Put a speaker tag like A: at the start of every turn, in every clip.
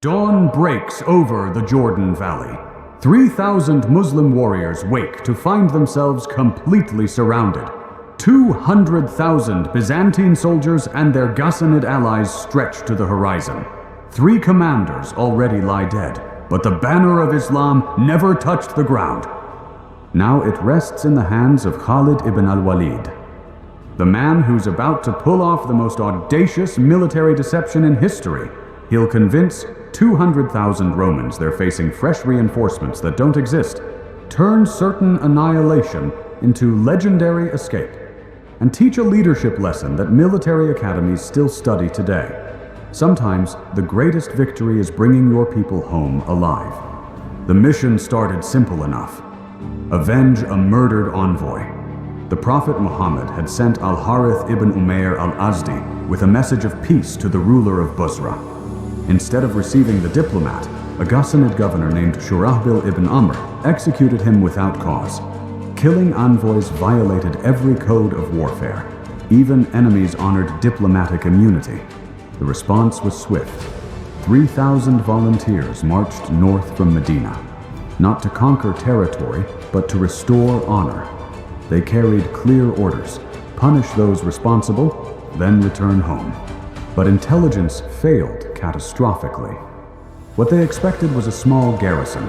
A: Dawn breaks over the Jordan Valley. 3,000 Muslim warriors wake to find themselves completely surrounded. 200,000 Byzantine soldiers and their Ghassanid allies stretch to the horizon. 3 commanders already lie dead, but the banner of Islam never touched the ground. Now it rests in the hands of Khalid ibn al-Walid, the man who's about to pull off the most audacious military deception in history. He'll convince 200,000 Romans they're facing fresh reinforcements that don't exist, turn certain annihilation into legendary escape, and teach a leadership lesson that military academies still study today. Sometimes the greatest victory is bringing your people home alive. The mission started simple enough: avenge a murdered envoy. The Prophet Muhammad had sent al-Harith ibn Umayr al-Azdi with a message of peace to the ruler of Busra. Instead of receiving the diplomat, a Ghassanid governor named Shurahbil ibn Amr executed him without cause. Killing envoys violated every code of warfare. Even enemies honored diplomatic immunity. The response was swift. 3,000 volunteers marched north from Medina, not to conquer territory, but to restore honor. They carried clear orders: punish those responsible, then return home. But intelligence failed catastrophically. What they expected was a small garrison.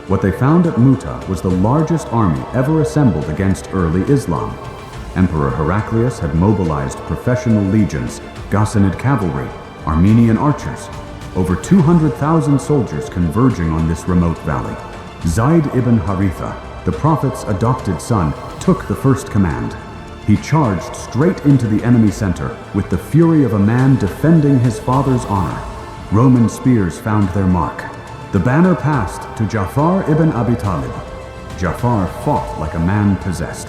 A: What they found at Muta was the largest army ever assembled against early Islam. Emperor Heraclius had mobilized professional legions, Ghassanid cavalry, Armenian archers, over 200,000 soldiers converging on this remote valley. Zayd ibn Haritha, the Prophet's adopted son, took the first command. He charged straight into the enemy center with the fury of a man defending his father's honor. Roman spears found their mark. The banner passed to Ja'far ibn Abi Talib. Ja'far fought like a man possessed.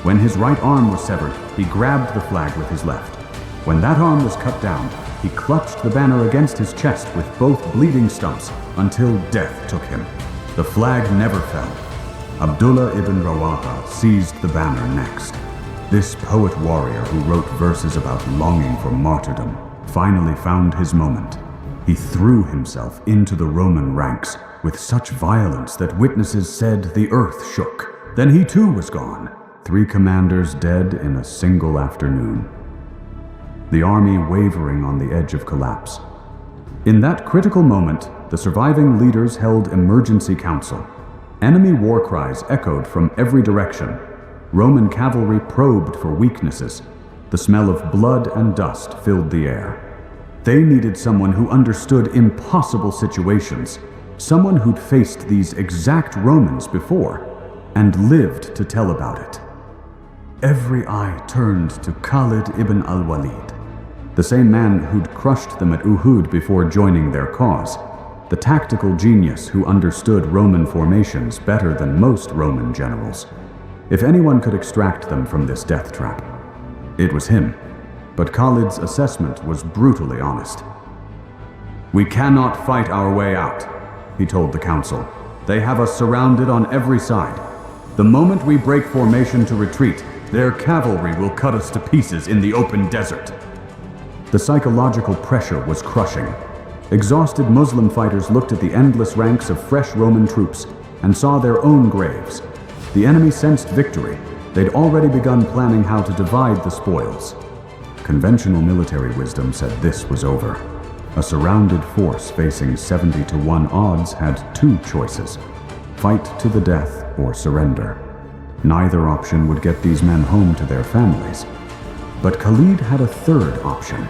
A: When his right arm was severed, he grabbed the flag with his left. When that arm was cut down, he clutched the banner against his chest with both bleeding stumps until death took him. The flag never fell. Abdullah ibn Rawaha seized the banner next. This poet warrior who wrote verses about longing for martyrdom finally found his moment. He threw himself into the Roman ranks with such violence that witnesses said the earth shook. Then he too was gone. 3 commanders dead in a single afternoon. The army wavering on the edge of collapse. In that critical moment, the surviving leaders held emergency council. Enemy war cries echoed from every direction. Roman cavalry probed for weaknesses. The smell of blood and dust filled the air. They needed someone who understood impossible situations, someone who'd faced these exact Romans before and lived to tell about it. Every eye turned to Khalid ibn al-Walid, the same man who'd crushed them at Uhud before joining their cause, the tactical genius who understood Roman formations better than most Roman generals. If anyone could extract them from this death trap, it was him. But Khalid's assessment was brutally honest. "We cannot fight our way out," he told the council. "They have us surrounded on every side. The moment we break formation to retreat, their cavalry will cut us to pieces in the open desert." The psychological pressure was crushing. Exhausted Muslim fighters looked at the endless ranks of fresh Roman troops and saw their own graves. The enemy sensed victory. They'd already begun planning how to divide the spoils. Conventional military wisdom said this was over. A surrounded force facing 70-1 odds had 2 choices: fight to the death or surrender. Neither option would get these men home to their families. But Khalid had a third option.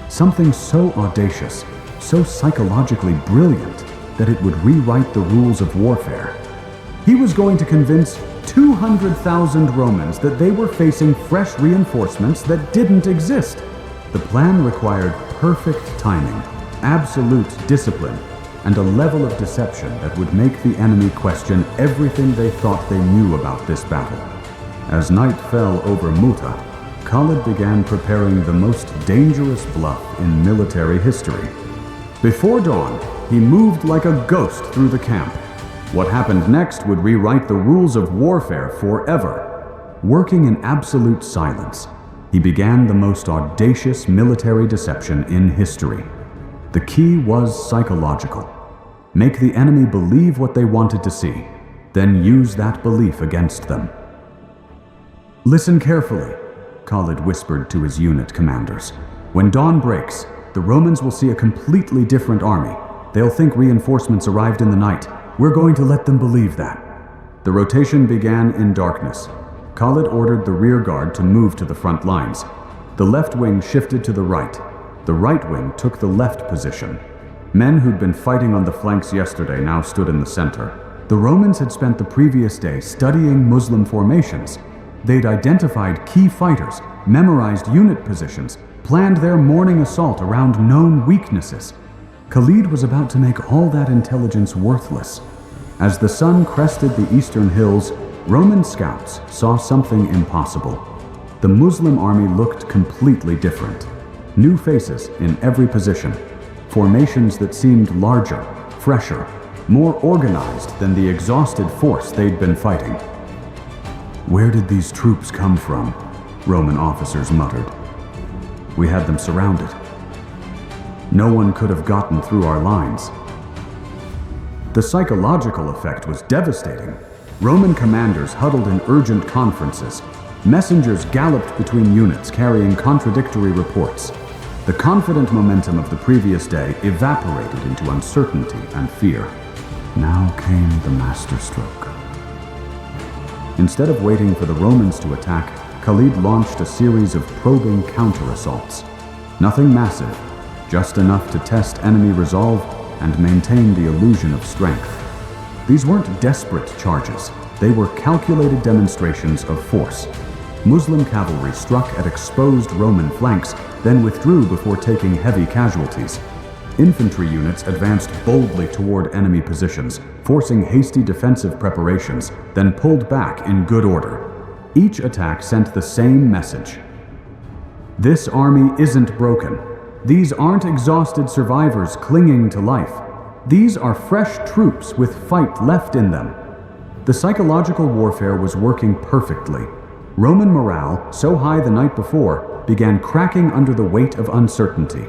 A: Something so audacious, so psychologically brilliant, that it would rewrite the rules of warfare. He was going to convince 200,000 Romans that they were facing fresh reinforcements that didn't exist. The plan required perfect timing, absolute discipline, and a level of deception that would make the enemy question everything they thought they knew about this battle. As night fell over Muta, Khalid began preparing the most dangerous bluff in military history. Before dawn, he moved like a ghost through the camp. What happened next would rewrite the rules of warfare forever. Working in absolute silence, he began the most audacious military deception in history. The key was psychological. Make the enemy believe what they wanted to see, then use that belief against them. "Listen carefully," Khalid whispered to his unit commanders. "When dawn breaks, the Romans will see a completely different army. They'll think reinforcements arrived in the night. We're going to let them believe that." The rotation began in darkness. Khalid ordered the rear guard to move to the front lines. The left wing shifted to the right. The right wing took the left position. Men who'd been fighting on the flanks yesterday now stood in the center. The Romans had spent the previous day studying Muslim formations. They'd identified key fighters, memorized unit positions, planned their morning assault around known weaknesses. Khalid was about to make all that intelligence worthless. As the sun crested the eastern hills, Roman scouts saw something impossible. The Muslim army looked completely different. New faces in every position. Formations that seemed larger, fresher, more organized than the exhausted force they'd been fighting. "Where did these troops come from?" Roman officers muttered. "We had them surrounded. No one could have gotten through our lines." The psychological effect was devastating. Roman commanders huddled in urgent conferences. Messengers galloped between units carrying contradictory reports. The confident momentum of the previous day evaporated into uncertainty and fear. Now came the masterstroke. Instead of waiting for the Romans to attack, Khalid launched a series of probing counter-assaults. Nothing massive, just enough to test enemy resolve and maintain the illusion of strength. These weren't desperate charges, they were calculated demonstrations of force. Muslim cavalry struck at exposed Roman flanks, then withdrew before taking heavy casualties. Infantry units advanced boldly toward enemy positions, forcing hasty defensive preparations, then pulled back in good order. Each attack sent the same message. This army isn't broken. These aren't exhausted survivors clinging to life. These are fresh troops with fight left in them. The psychological warfare was working perfectly. Roman morale, so high the night before, began cracking under the weight of uncertainty.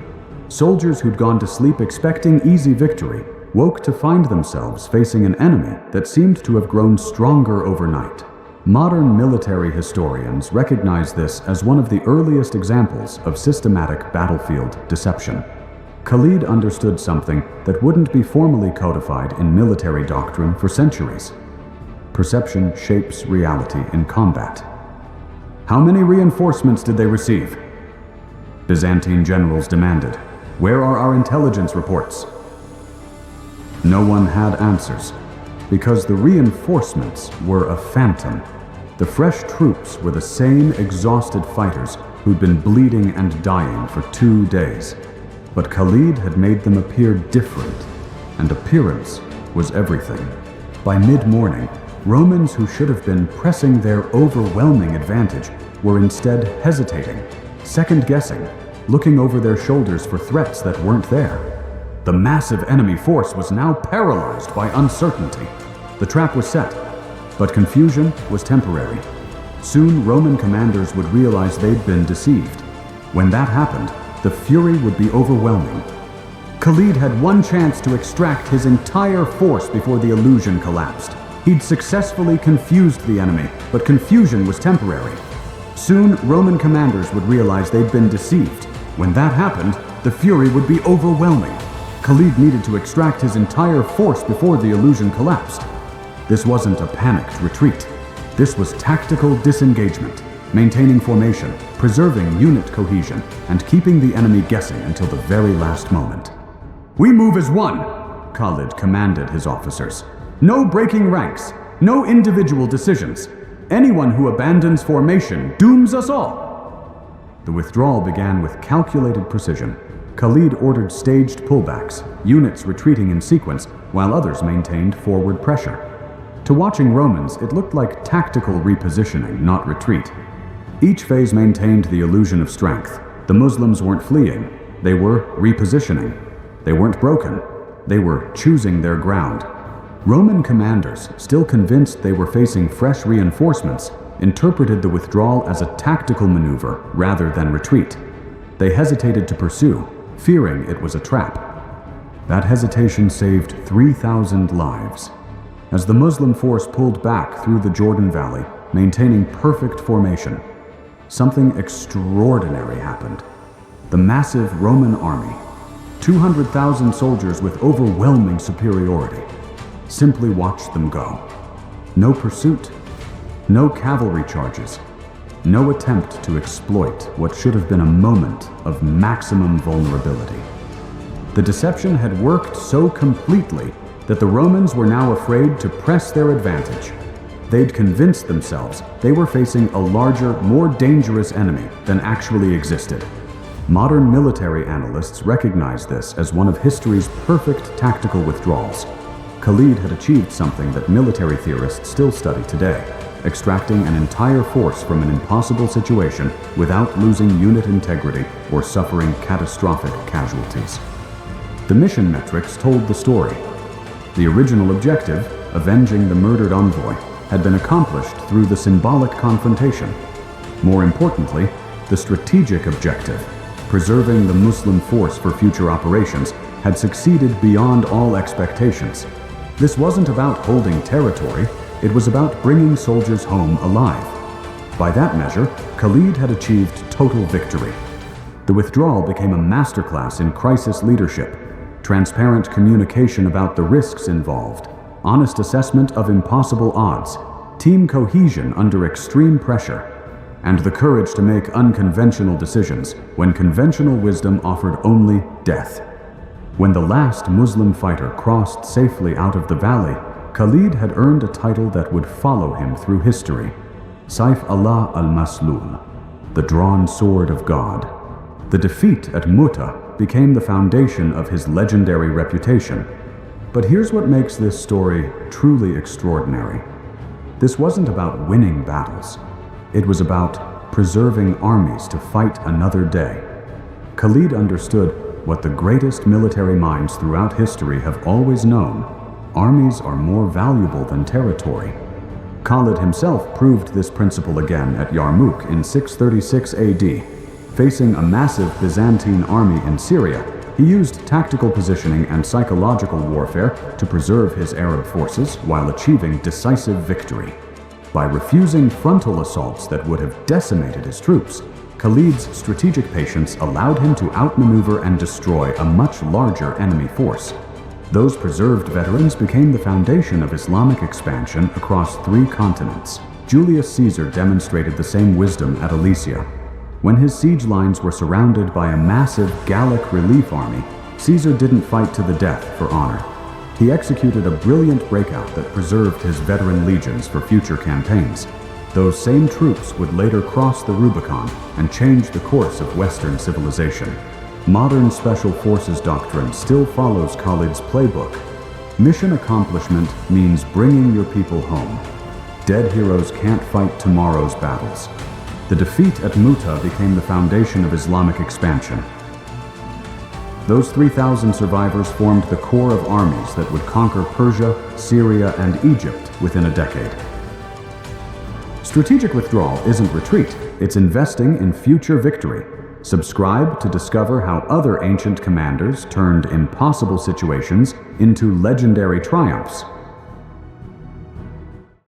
A: Soldiers who'd gone to sleep expecting easy victory woke to find themselves facing an enemy that seemed to have grown stronger overnight. Modern military historians recognize this as one of the earliest examples of systematic battlefield deception. Khalid understood something that wouldn't be formally codified in military doctrine for centuries. Perception shapes reality in combat. How many reinforcements did they receive? Byzantine generals demanded. Where are our intelligence reports? No one had answers, because the reinforcements were a phantom. The fresh troops were the same exhausted fighters who'd been bleeding and dying for 2 days. But Khalid had made them appear different, and appearance was everything. By mid-morning, Romans who should have been pressing their overwhelming advantage were instead hesitating, second-guessing, looking over their shoulders for threats that weren't there. The massive enemy force was now paralyzed by uncertainty. The trap was set, but confusion was temporary. Soon Roman commanders would realize they'd been deceived. When that happened, the fury would be overwhelming. Khalid had one chance to extract his entire force before the illusion collapsed. He'd successfully confused the enemy, but confusion was temporary. Soon, Roman commanders would realize they'd been deceived. When that happened, the fury would be overwhelming. Khalid needed to extract his entire force before the illusion collapsed. This wasn't a panicked retreat. This was tactical disengagement, maintaining formation, preserving unit cohesion, and keeping the enemy guessing until the very last moment. "We move as one," Khalid commanded his officers. "No breaking ranks, no individual decisions. Anyone who abandons formation dooms us all." The withdrawal began with calculated precision. Khalid ordered staged pullbacks, units retreating in sequence, while others maintained forward pressure. To watching Romans, it looked like tactical repositioning, not retreat. Each phase maintained the illusion of strength. The Muslims weren't fleeing, they were repositioning. They weren't broken, they were choosing their ground. Roman commanders, still convinced they were facing fresh reinforcements, interpreted the withdrawal as a tactical maneuver rather than retreat. They hesitated to pursue, fearing it was a trap. That hesitation saved 3,000 lives. As the Muslim force pulled back through the Jordan Valley, maintaining perfect formation, something extraordinary happened. The massive Roman army, 200,000 soldiers with overwhelming superiority, simply watched them go. No pursuit, no cavalry charges, no attempt to exploit what should have been a moment of maximum vulnerability. The deception had worked so completely that the Romans were now afraid to press their advantage. They'd convinced themselves they were facing a larger, more dangerous enemy than actually existed. Modern military analysts recognize this as one of history's perfect tactical withdrawals. Khalid had achieved something that military theorists still study today, extracting an entire force from an impossible situation without losing unit integrity or suffering catastrophic casualties. The mission metrics told the story. The original objective, avenging the murdered envoy, had been accomplished through the symbolic confrontation. More importantly, the strategic objective, preserving the Muslim force for future operations, had succeeded beyond all expectations. This wasn't about holding territory, it was about bringing soldiers home alive. By that measure, Khalid had achieved total victory. The withdrawal became a masterclass in crisis leadership, transparent communication about the risks involved, honest assessment of impossible odds, team cohesion under extreme pressure, and the courage to make unconventional decisions when conventional wisdom offered only death. When the last Muslim fighter crossed safely out of the valley, Khalid had earned a title that would follow him through history: Saif Allah al-Maslul, the drawn sword of God. The defeat at Mu'tah became the foundation of his legendary reputation. But here's what makes this story truly extraordinary. This wasn't about winning battles. It was about preserving armies to fight another day. Khalid understood what the greatest military minds throughout history have always known: armies are more valuable than territory. Khalid himself proved this principle again at Yarmouk in 636 AD. Facing a massive Byzantine army in Syria, he used tactical positioning and psychological warfare to preserve his Arab forces while achieving decisive victory. By refusing frontal assaults that would have decimated his troops, Khalid's strategic patience allowed him to outmaneuver and destroy a much larger enemy force. Those preserved veterans became the foundation of Islamic expansion across 3 continents. Julius Caesar demonstrated the same wisdom at Alesia. When his siege lines were surrounded by a massive Gallic relief army, Caesar didn't fight to the death for honor. He executed a brilliant breakout that preserved his veteran legions for future campaigns. Those same troops would later cross the Rubicon and change the course of Western civilization. Modern Special Forces doctrine still follows Khalid's playbook. Mission accomplishment means bringing your people home. Dead heroes can't fight tomorrow's battles. The defeat at Mu'tah became the foundation of Islamic expansion. Those 3,000 survivors formed the core of armies that would conquer Persia, Syria, and Egypt within a decade. Strategic withdrawal isn't retreat, it's investing in future victory. Subscribe to discover how other ancient commanders turned impossible situations into legendary triumphs.